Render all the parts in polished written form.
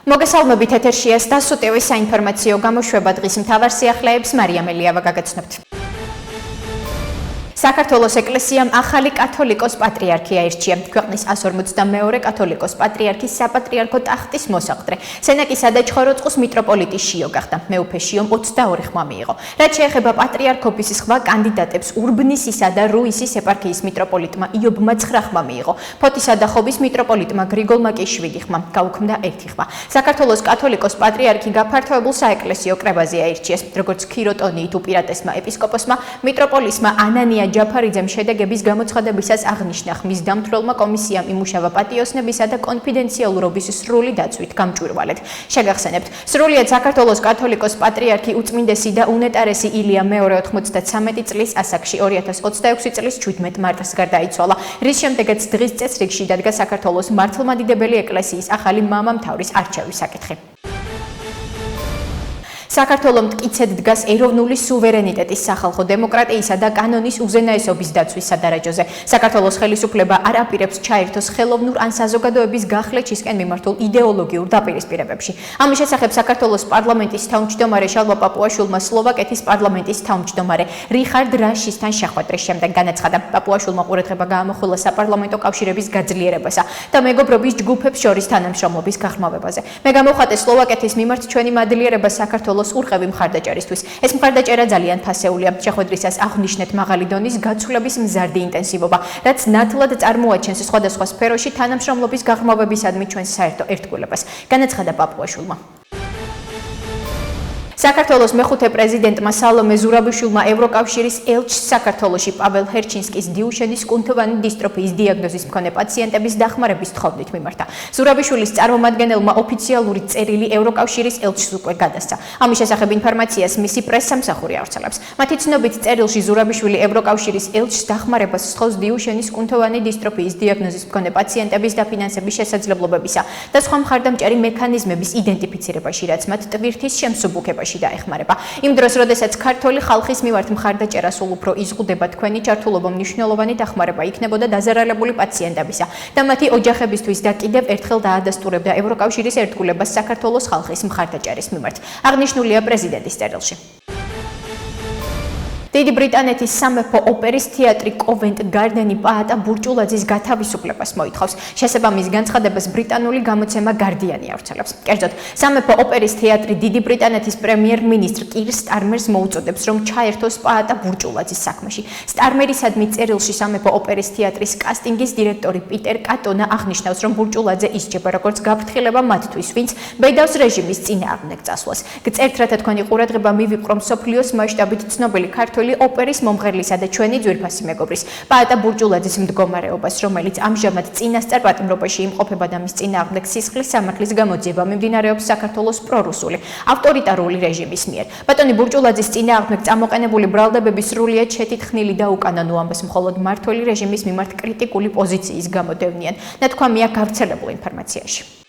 მოგესალმებით, ეთერშია STAS-ი საინფორმაციო გამოშვება დღის მთავარ სიახლეებს მარიამ ელიავა გაგაცნობთ. საქართველოს ეკლესიამ ახალი კათოლიკოს პატრიარქი აირჩია. ქვეყნის 152 კათოლიკოს პატრიარქის საპატრიარქო ტახტის მოსაყდრე. სენაკისა და ჩხოროწყუს მიტროპოლიტი შიო გახდა. მეუფე შიომ 22 ხმა მიიღო. რაც შეეხება პატრიარქობის სხვა კანდიდატებს, ურბნისისა და რუისის ეპარქიის მიტროპოლიტმა იობმა 9 ხმა მიიღო. ფოთისა და ხობის მიტროპოლიტმა გრიგოლმა კი 7 ხმა, გაუქმდა 1 ხმა. საქართველოს კათოლიკოს პატრიარქი გაფართოებულ საეკლესიო კრებაზე აირჩიეს. როგორც ქიროტონიით უპირატესმა ეპისკოპოსმა, მიტროპოლისმა ანანია ჯაფარიძემ შედეგების გამოცხადებისას აღნიშნა, ხმის დამთვრელმა კომისიამ იმუშავა პატიოსნებისა და კონფიდენციალურობის სრული დაცვით გამჭვირვალედ. შეგახსენებთ, სრულიად საქართველოს კათოლიკოს პატრიარქი უწმინდესი და უნეტარესი ილია მეორე 93 წლის ასაკში 2026 წლის 17 მარტს გარდაიცვალა, რის შემდეგაც დღის წესრიგში დადგა საქართველოს მართლმადიდებელი ეკლესიის ახალი მამამთავრის არჩევის საკითხი. საქართველოს მტკიცედ დგას ეროვნული სუვერენიტეტის, სახალხო დემოკრატიისა და კანონის უზენაესობის დაცვის სადარაჯოზე. საქართველოს ხელისუფლება არ აპირებს ჩაერთოს ხელოვნურ ან საზოგადოების გახლეჩისკენ მიმართულ იდეოლოგიურ დაპირისპირებებში. ამის შესახებ საქართველოს პარლამენტის თავმჯდომარე შალვა პაპუაშვილმა სლოვაკეთის პარლამენტის თავმჯდომარე რიხარდ რაშისთან შეხვედრის შემდეგ განაცხადა, პაპუაშვილმა ყურადღება გაამახვილა საპარლამენტო კავშირების გაძლიერებასა და მეგობრობის ჯგუფებს შორის თანამშრომლობის გაღრმავებაზე. მე გამოვხატე სლოვაკეთის მიმართ ჩვენი მადლიერება საქართველოს ურყევი მხარდაჭერისთვის. ეს მხარდაჭერა ძალიან ფასეულია. შეხვედრისას აღნიშნეთ მაღალი დონის გაცვლების მზარდი ინტენსივობა, რაც ნათლად წარმოაჩენს სხვადასხვა სფეროში თანამშრომლობის გაღრმავებისადმი ჩვენს საერთო ერთგულებას, განაცხადა პაპუაშვილმა. საქართველოს მეხუთე პრეზიდენტმა სალომე ზურაბიშვილმა ევროკავშირის ელჩს საქართველოში პაվել ჰერჩინსკის დიუშენის კუნთოვანი დისტროფიის დიაგნოზის მქონე პაციენტების დახმარების თხოვნით მიმართა. ზურაბიშვილის წარმომადგენელმა ოფიციალური წერილი ევროკავშირის ელჩს უკვე გადასცა. ამის შესახებ ინფორმაციას მისი პრესსამსახური ავრცელებს. მათი ცნობით, წერილში ზურაბიშვილი ევროკავშირის ელჩს დახმარებას სთხოვს დიუშენის კუნთოვანი დისტროფიის დიაგნოზის მქონე პაციენტების დაფინანსების შესაძლებლობებისა და სხვა მხარდამჭერი მექანიზმების იდენტიფიცირებაში, რაც მათ ტვირთის შემსუბუქებაში დაეხმარება. იმ დროს, როდესაც ქართული ხალხის მიმართ მხარდაჭერა სულ უფრო იზღუდება, თქვენი ჩართულობა მნიშვნელოვანი დახმარება იქნებოდა დაზარალებული პაციენტებისა და მათი ოჯახებისთვის და კიდევ ერთხელ დაადასტურებდა ევროკავშირის ერთგულებას საქართველოს ხალხის მხარდაჭერის მიმართ. აღნიშნულია პრეზიდენტის წერილში. დიდი ბრიტანეთის სამეფო ოპერის თეატრი კოვენტ გარდენი პაატა ბურჭულაძის გათავისუფლებას მოითხოვს. შესაბამის განცხადებას ბრიტანული გამოცემა გარდიანი ავრცელებს. კერძოდ, სამეფო ოპერის თეატრი დიდი ბრიტანეთის პრემიერ-მინისტრ კირ სტარმერს მოუწოდებს, რომ ჩაერთოს პაატა ბურჭულაძის საქმეში. სტარმერისადმი წერილში სამეფო ოპერის თეატრის კასტინგის დირექტორი პიტერ კატონა აღნიშნავს, რომ ბურჭულაძე ისჯება როგორც გაფრთხილება მათთვის, ვინც ბედავს რეჟიმის წინააღმდეგ წასვლას. გწერთ, რათა თქვენი ყურადღება მივიყრო მსოფლიოს მასშტაბით ცნობილი ქართველი ოპერის მომღერლისა და ჩვენი ძვირფასი მეგობრის პაატა ბურჭულაძის მდგომარეობას, რომელიც ამჟამად წინასწარ პატიმრობაში იმყოფება და მის წინააღმდეგ სისხლის სამართლის გამოძიება მიმდინარეობს საქართველოს პრორუსული ავტორიტარული რეჟიმის მიერ. ბატონი ბურჭულაძის წინააღმდეგ წამოყენებული ბრალდებები სრულიად შეთითხნილი და უკანონო ამბობს მხოლოდ მმართველი რეჟიმის მიმართ კრიტიკული პოზიციის გამო დევნიან, ნათქვამია გავრცელებულ ინფორმაციაში.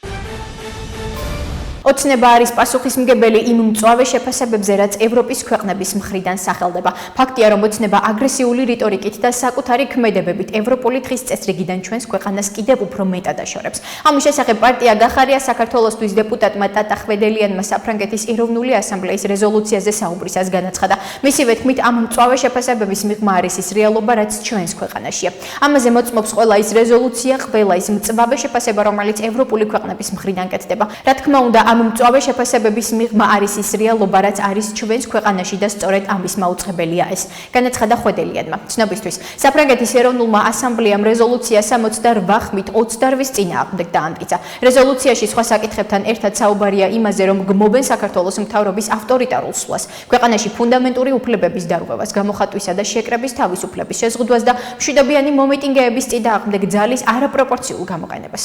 ოცნება არის პასუხისმგებელი იმ მწვავე შეფასებებზე, რაც ევროპის ქვეყნების მხრიდან სახელდება. ფაქტია, რომ ოცნება აგრესიული რიტორიკით და საკუთარი ქმედებებით ევროპული დღის წესრიგიდან ჩვენს ქვეყანას კიდევ უფრო მეტად აშორებს. ამის შესახებ პარტია გახარია საქართველოსთვის დეპუტატმა ტატა ხვედელიანმა საფრანგეთის ეროვნული ასამბლეის რეზოლუციაზე საუბრისას განაცხადა. მისივე თქმით, ამ მწვავე შეფასებების მიღმა არის ის რეალობა, რაც ჩვენს ქვეყანაშია. ამაზე მოწმობს ყველა ის რეზოლუცია, ყველა ის მწვავე შეფასება, რომელიც ევროპული ქვეყნების მხრიდან კეთდება. რა თქმა უნდა, ამ მწვავე შეფასებების მიღმა არის ის რეალობა, რაც არის ჩვენს ქვეყანაში და სწორედ ამის მაუწყებელია ეს, განაცხადა ხვედელიანმა. ცნობისთვის, საფრანგეთის ეროვნულმა ასამბლეამ რეზოლუცია 68 ხმით 28-ის წინააღმდეგ დაამტკიცა. რეზოლუციაში სხვა საკითხებთან ერთად საუბარია იმაზე, რომ გმობენ საქართველოს მთავრობის ავტორიტარულ სვლას, ქვეყანაში ფუნდამენტური უფლებების დარღვევას, გამოხატვისა და შეკრების თავისუფლების შეზღუდვას და მშვიდობიანი მომიტინგეების წინააღმდეგ ძალის არაპროპორციულ გამოყენებას.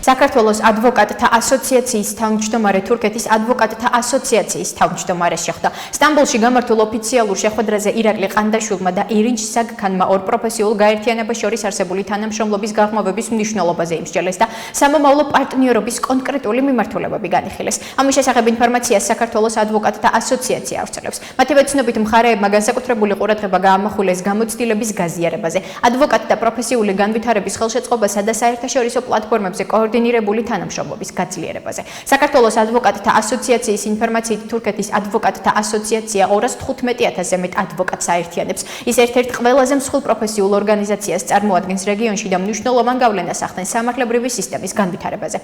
საქართველოს ადვოკატთა ასოციაციის თავმჯდომარე თურქეთის ადვოკატთა ასოციაციის თავმჯდომარე შეხვდა. სტამბოლში გამართულ ოფიციალურ შეხვედრაზე ირაკლი ყანდაშვილმა და ირინჩ საგქანმა ორ პროფესიულ გაერთიანებას შორის არსებული თანამშრომლობის გაღრმავების მნიშვნელობაზე იმსჯელეს და სამომავლო პარტნიორობის კონკრეტული მიმართულებები განიხილეს. ამის შესახებ ინფორმაციას საქართველოს ადვოკატთა ასოციაცია ავრცელებს. მათი ცნობით მხარეებმა განსაკუთრებული ყურადღება გაამახვილეს გამოცდილების გაზიარებაზე, ადვოკატთა პროფესიული განვითარების ხელშეწყობასა და საერთაშორისო პლატფორმებზე კოორდინირებული თანამშრომლობის გაძლიერებაზე. საქართველოს ადვოკატთა ასოციაციის ინფორმაციით თურქეთის ადვოკატთა ასოციაცია 215,000-ზე მეტ ადვოკატს აერთიანებს. ის ერთ-ერთ ყველაზე მსხვილ პროფესიულ ორგანიზაციას წარმოადგენს რეგიონში და მნიშვნელოვან გავლენას ახდენს სამართლებრივი სისტემის განვითარებაზე.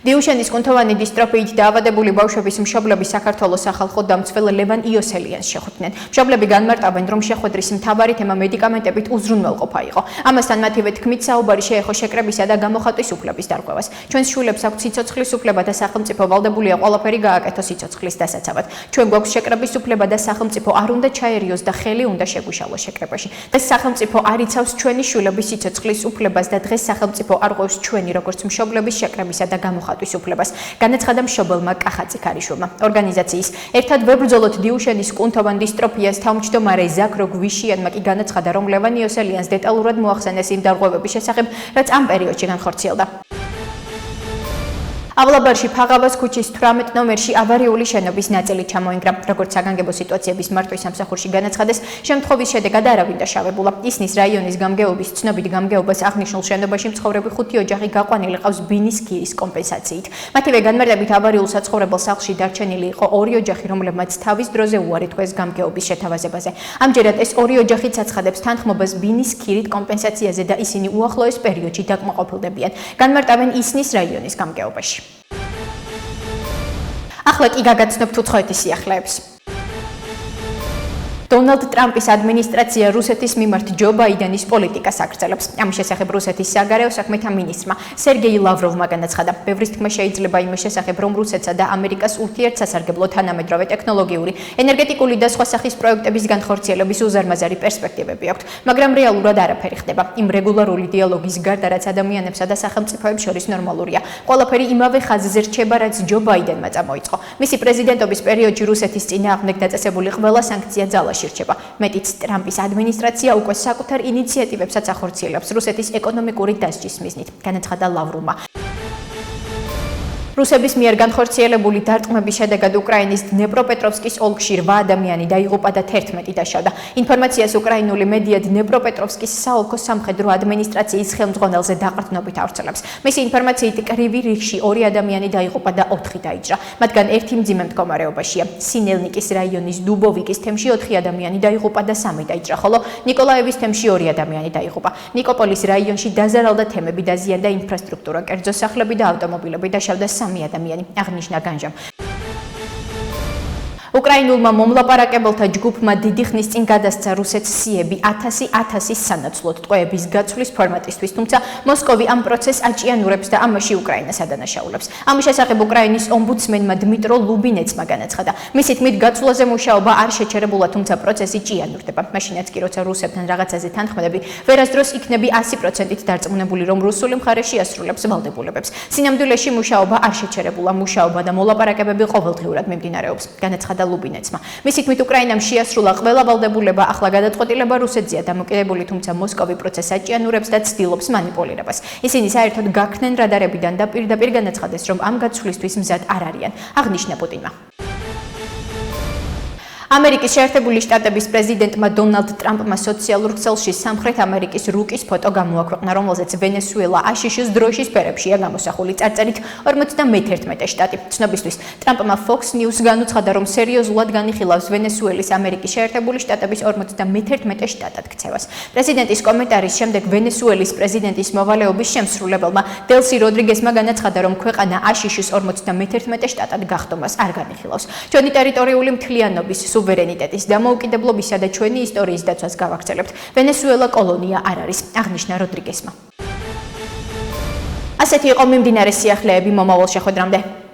დიუშენის კუნთოვანი დისტროფიით დაავადებული ბავშვების მშობლები საქართველოს სახალხო დამცველ ლევან იოსელიანს შეხვდნენ. მშობლები განმარტავენ, რომ შეხვედრის მთავარი თემა მედიკამენტებით უზრუნველყოფა იყო. ამასთან მათივე თქმით, საუბარი შეეხო შეკრებისა და გამოხატვის უფლების დარღვევას. ჩვენს შვილებს აქვთ სიცოცხლის უფლება და სახელმწიფო ვალდებულია ყველაფერი გააკეთოს სიცოცხლის დასაცავად. ჩვენ გვაქვს შეკრების უფლება და სახელმწიფო არ უნდა ჩაერიოს და ხელი უნდა შეგუშალოს შეკრებაში. და სახელმწიფო არ იცავს ჩვენი შვილების სიცოცხლის უფლებას და დღეს სახელმწიფო არ ღვევს ჩვენი როგორც მშობლების შეკრებისა და გამოხატვის უფლებას, განაცხადა მშობელმა კახაძე ქარიშვილმა. ორგანიზაციის ერთად ვებრძოლოთ დიუშენის კუნთოვან დისტროფიას თავმჯდომარე ზაქრო გვიშიანმა კი განაცხადა, რომ ლევან იოსელიანს დეტალურად მოახსენეს იმ დარღვევების შესახებ, რაც ამ პერიოდში განხორციელდა. ავლაბარში ფაღავას ქუჩის 18 ნომერში ავარიული შენობის ნაწილი ჩამოინგრა. როგორც საგანგებო სიტუაციების მართვის სამსახურში განაცხადეს, შემთხვევის შედეგად არავინ დაშავებულა. ისნის რაიონის გამგეობის ცნობით გამგეობას აღნიშნულ შენობაში მცხოვრები 5 ოჯახი გაყვანილი ყავს ბინის ქირის კომპენსაციით. მათივე განმარტებით ავარიულ საცხოვრებელ სახლში დარჩენილი იყო 2 ოჯახი, რომლებმაც თავის დროზე უარი თქვეს გამგეობის შეთავაზებაზე. ამჯერად ეს 2 ოჯახი აცხადებს თანხმობას ბინის ქირით კომპენსაციაზე და ისინი უახლოეს პერიოდში დაკმაყოფილდებიან. განმარტავენ ისნის რაიონის გამგეობაში. ახლა კი გაგაცნობთ უცხოეთის სიახლეებს. დონალდ ტრამპის ადმინისტრაცია რუსეთის მიმართ ჯო ბაიდენის პოლიტიკას აგრძელებს. ამის შესახებ რუსეთის საგარეო საქმეთა მინისტრმა სერგეი ლავროვმა განაცხადა, ბევრის თქმა შეიძლება იმის შესახებ, რომ რუსეთსა და ამერიკას ურთიერთსასარგებლო თანამედროვე ტექნოლოგიური, ენერგეტიკული და სხვა სახის პროექტების განხორციელების უზარმაზარი პერსპექტივები აქვთ, მაგრამ რეალურად არაფერი ხდება. იმ რეგულარული დიალოგის გარდა, რაც ადამიანებსა და სახელმწიფოებს შორის ნორმალურია, ყველაფერი იმავე ხაზზე რჩება, რაც ჯო ბაიდენმა წამოიწყო. მისი პრეზიდენტობის პერიოდში რუსეთის წინააღმდეგ დაწესებული ყველა სანქცია ძალაში რჩება. მეტიც, ტრამპის ადმინისტრაცია უკვე საკუთარ ინიციატივებსაც ახორციელებს რუსეთის ეკონომიკური დასჯის მიზნით, განაცხადა ლავროვმა. რუსების მიერ განხორციელებული დარტყმების შედეგად უკრაინის დნეპროპეტროვსკის ოლქში 8 ადამიანი დაიღუპა და 11 დაშავდა. ინფორმაციას უკრაინული მედია დნეპროპეტროვსკის საოლქო სამხედრო ადმინისტრაციის ხელმძღვანელზე დაყრდნობით ავრცელებს. მისი ინფორმაციით კრივი რიგში 2 ადამიანი დაიღუპა და 4 დაიჭრა. მათგან ერთი მძიმე მდგომარეობაშია. სინელნიკის რაიონის დუბოვიკის თემში 4 ადამიანი დაიღუპა და 3 დაიჭრა, ხოლო ნიკოლაევის თემში 2 ადამიანი დაიღუპა. ნიკოპოლის რაიონში დაზარალდა თემები, დაზიანდა ინფრასტრუქტურა, კერძო სახლები და ავტომობილები, დაშავდა 3 ადამიანი, აღნიშნა განჟამ. უკრაინულმა მომლაპარაკებელთა ჯგუფმა დიდი ხნის წინ გადასცა რუსეთს სიები 1000-1000 სანაცვლოდ ტყვეების გაცვლის ფორმატისთვის, თუმცა მოსკოვი ამ პროცესს აჭიანურებს და ამაში უკრაინას ადანაშაულებს. ამის შესახებ უკრაინის ომბუდსმენმა დმიტრო ლუბინეცმა განაცხადა, მისი თქმით გაცვლაზე მუშაობა არ შეჩერებულა, თუმცა პროცესი ჭიანურდება. მაშინაც კი როცა რუსებთან რაღაცაზე თანხმდები, ვერასდროს იქნები 100%-ით დარწმუნებული, რომ რუსული მხარე შეასრულებს ვალდებულებებს. სინამდვილეში მუშაობა არ შეჩერებულა, მუშაობა და მოლაპარაკებები ყოველდღიურად მიმდინარეობს, განაცხადა ლუბინეცმა. მისი თქმით, უკრაინამ შეასრულა ყველა ვალდებულება, ახლა გადაწყვეტილება რუსეთზეა დამოკიდებული, თუმცა მოსკოვი პროცესს აჭიანურებს და ცდილობს მანიპულირებას. ისინი საერთოდ გაქრნენ რადარებიდან და პირდაპირ განაცხადეს, რომ ამ გაცვლისთვის მზად არ არიან, აღნიშნა პუტინმა. ამერიკის შეერთებული შტატების პრეზიდენტმა დონალდ ტრამპმა სოციალურ ქსელში სამხრეთ ამერიკის რუკის ფოტო გამოაქვეყნა, რომელზეც ვენესუელა აშიშის დროშის ფერებშია გამოსახული, წარწერით 51 შტატი. ცნობისთვის, ტრამპმა Fox News განუცხადა, რომ სერიოზულად განიხილავს ვენესუელის ამერიკის შეერთებული შტატების 51 შტატად ქცევას. პრეზიდენტის კომენტარის შემდეგ ვენესუელის პრეზიდენტის მოვალეობის შემსრულებელმა დელსი როდრიგესმა განაცხადა, რომ ქვეყანა აშიშის 51 შტატად გახდომას არ განიხილავს. ჩვენი ტერიტორიული მთლიანობის, სუვერენიტეტის, დამოუკიდებლობისა და ჩვენი ისტორიის დაცვას გავაგრძელებთ. ვენესუელა კოლონია არ არის, აღნიშნა როდრიგესმა. ასეთი იყო მიმდინარე სიახლეები მომავალ შეხვედრამდე.